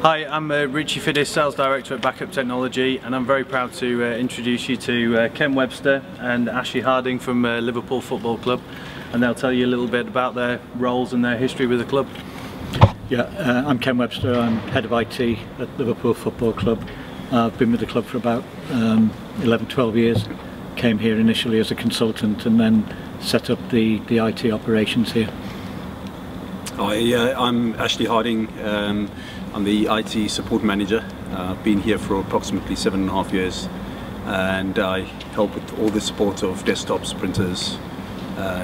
Hi, I'm Richie Fiddis, Sales Director at Backup Technology, and I'm very proud to introduce you to Ken Webster and Ashley Harding from Liverpool Football Club, and they'll tell you a little bit about their roles and their history with the club. Yeah, I'm Ken Webster, I'm Head of IT at Liverpool Football Club. I've been with the club for about 11-12 years. Came here initially as a consultant and then set up the IT operations here. Hi, I'm Ashley Harding. I'm the IT support manager. I've been here for approximately 7.5 years, and I help with all the support of desktops, printers,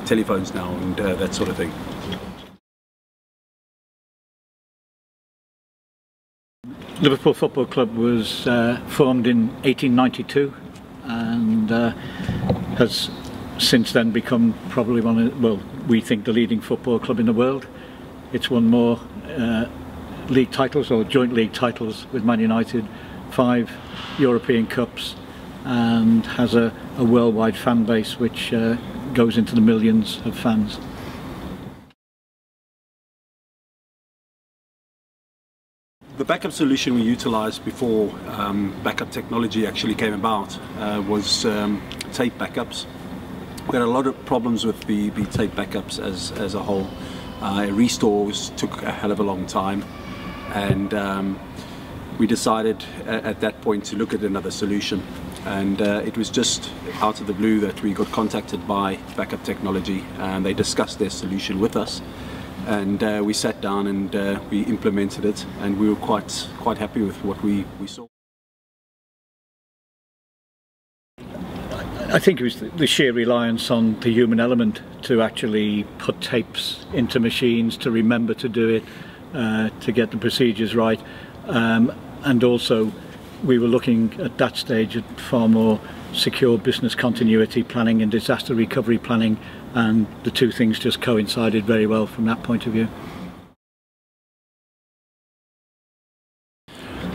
telephones now, and that sort of thing. Liverpool Football Club was formed in 1892 and has since then become probably one of, well, we think the leading football club in the world. It's won more league titles or joint league titles with Man United, 5 European Cups, and has a worldwide fan base which goes into the millions of fans. The backup solution we utilised before backup technology actually came about was tape backups. We had a lot of problems with the tape backups as a whole. Restores took a hell of a long time, and we decided at that point to look at another solution, and it was just out of the blue that we got contacted by Backup Technology, and they discussed their solution with us, and we sat down and we implemented it, and we were quite happy with what we saw. I think it was the sheer reliance on the human element to actually put tapes into machines, to remember to do it, to get the procedures right, and also we were looking at that stage at far more secure business continuity planning and disaster recovery planning, and the two things just coincided very well from that point of view.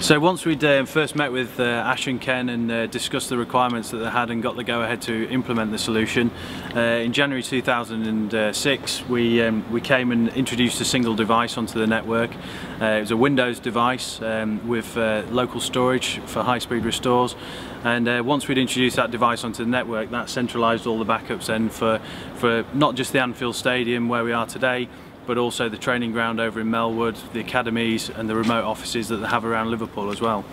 So once we'd first met with Ash and Ken and discussed the requirements that they had and got the go-ahead to implement the solution, in January 2006 we came and introduced a single device onto the network. It was a Windows device with local storage for high-speed restores, and once we'd introduced that device onto the network, that centralised all the backups then for not just the Anfield Stadium where we are today, but also the training ground over in Melwood, the academies and the remote offices that they have around Liverpool as well.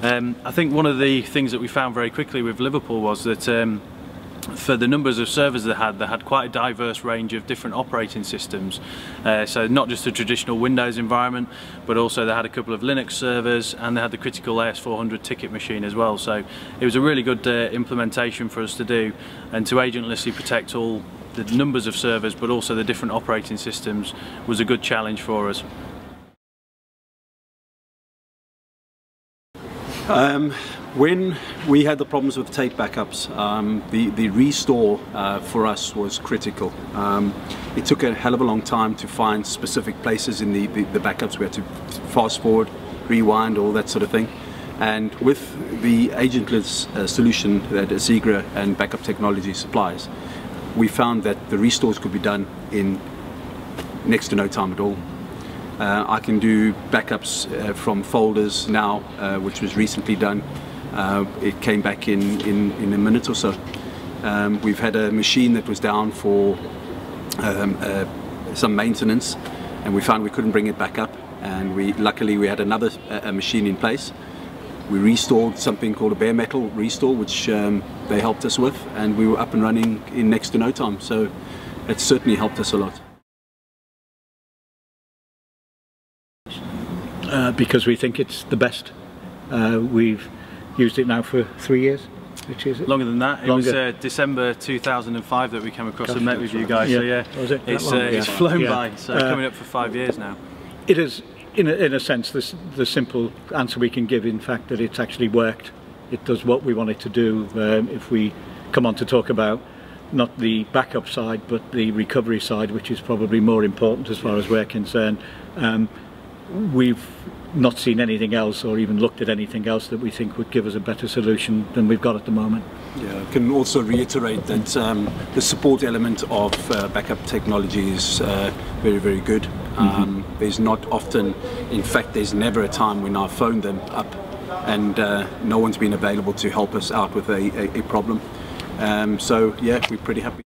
I think one of the things that we found very quickly with Liverpool was that for the numbers of servers they had quite a diverse range of different operating systems. So not just a traditional Windows environment, but also they had a couple of Linux servers, and they had the critical AS400 ticket machine as well. So it was a really good implementation for us to do, and to agentlessly protect all the numbers of servers but also the different operating systems was a good challenge for us. When we had the problems with tape backups, the restore for us was critical. It took a hell of a long time to find specific places in the backups. We had to fast forward, rewind, all that sort of thing. And with the agentless solution that Asigra and Backup Technology supplies, we found that the restores could be done in next to no time at all. I can do backups from folders now, which was recently done. It came back in a minute or so. We've had a machine that was down for some maintenance, and we found we couldn't bring it back up, and luckily we had another machine in place. We restored something called a bare metal restore, which they helped us with, and we were up and running in next to no time. So it certainly helped us a lot. Because we think it's the best. We've used it now for 3 years. Which is it? Longer than that. Longer. It was December 2005 that we came across and met with you guys. Yeah. So yeah, Was it? it's flown Yeah. by. So coming up for 5 years now. It is, in a sense, the simple answer we can give, in fact, that it's actually worked. It does what we want it to do. If we come on to talk about not the backup side but the recovery side, which is probably more important as far as we're concerned, we've not seen anything else or even looked at anything else that we think would give us a better solution than we've got at the moment. Yeah, I can also reiterate that the support element of backup technology is very, very good. There's not often, in fact there's never a time when I've phoned them up and no one's been available to help us out with a problem. So yeah, we're pretty happy.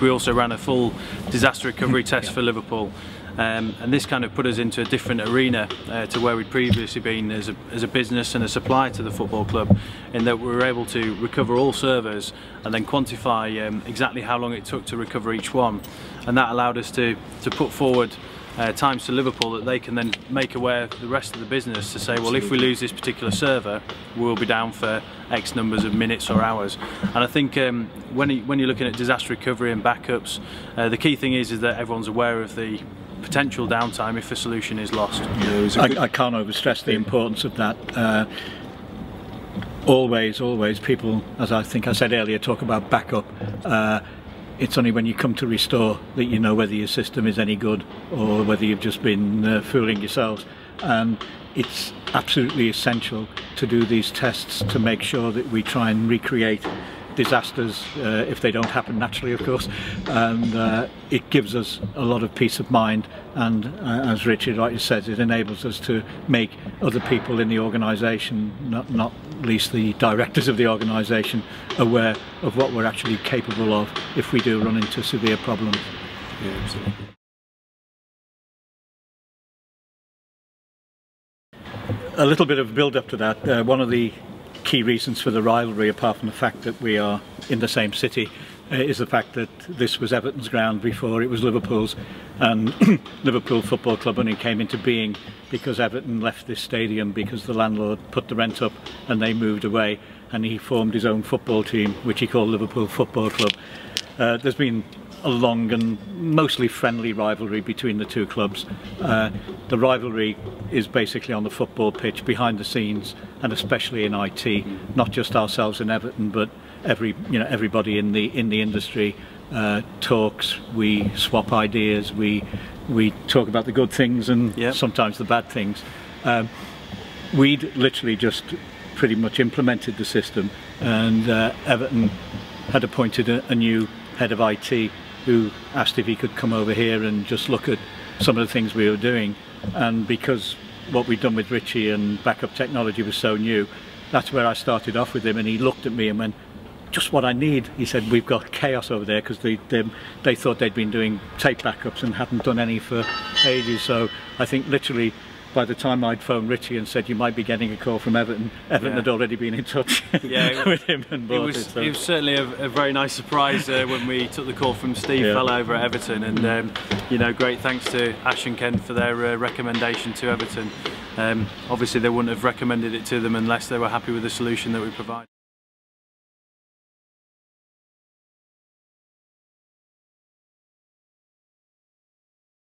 We also ran a full disaster recovery test for Liverpool, and this kind of put us into a different arena to where we'd previously been as a business and a supplier to the football club, in that we were able to recover all servers and then quantify exactly how long it took to recover each one, and that allowed us to put forward times to Liverpool that they can then make aware the rest of the business to say, well, if we lose this particular server, we'll be down for X numbers of minutes or hours. And I think when you're looking at disaster recovery and backups, the key thing is that everyone's aware of the potential downtime if a solution is lost. I can't overstress the importance of that. Always people, as I think I said earlier, talk about backup. It's only when you come to restore that you know whether your system is any good or whether you've just been fooling yourselves. And it's absolutely essential to do these tests to make sure that we try and recreate disasters if they don't happen naturally, of course, and it gives us a lot of peace of mind, and as Richard rightly says, it enables us to make other people in the organisation, not least the directors of the organisation, aware of what we're actually capable of if we do run into severe problems. Yeah, absolutely. A little bit of build up to that. One of the key reasons for the rivalry, apart from the fact that we are in the same city, is the fact that this was Everton's ground before it was Liverpool's, and Liverpool Football Club only came into being because Everton left this stadium because the landlord put the rent up and they moved away, and he formed his own football team which he called Liverpool Football Club. There's been a long and mostly friendly rivalry between the two clubs. The rivalry is basically on the football pitch, behind the scenes, and especially in IT. Not just ourselves in Everton, but everybody in the industry talks. We swap ideas. We talk about the good things and sometimes the bad things. We'd literally just pretty much implemented the system, and Everton had appointed a new head of IT who asked if he could come over here and just look at some of the things we were doing. And because what we'd done with Richie and backup technology was so new, that's where I started off with him, and he looked at me and went, just what I need. He said, we've got chaos over there, because they thought they'd been doing tape backups and hadn't done any for ages. So I think literally by the time I'd phoned Richie and said you might be getting a call from Everton, had already been in touch with him and bought it. It was certainly a very nice surprise when we took the call from Steve Fell over at Everton, and great thanks to Ash and Ken for their recommendation to Everton. Obviously they wouldn't have recommended it to them unless they were happy with the solution that we provide.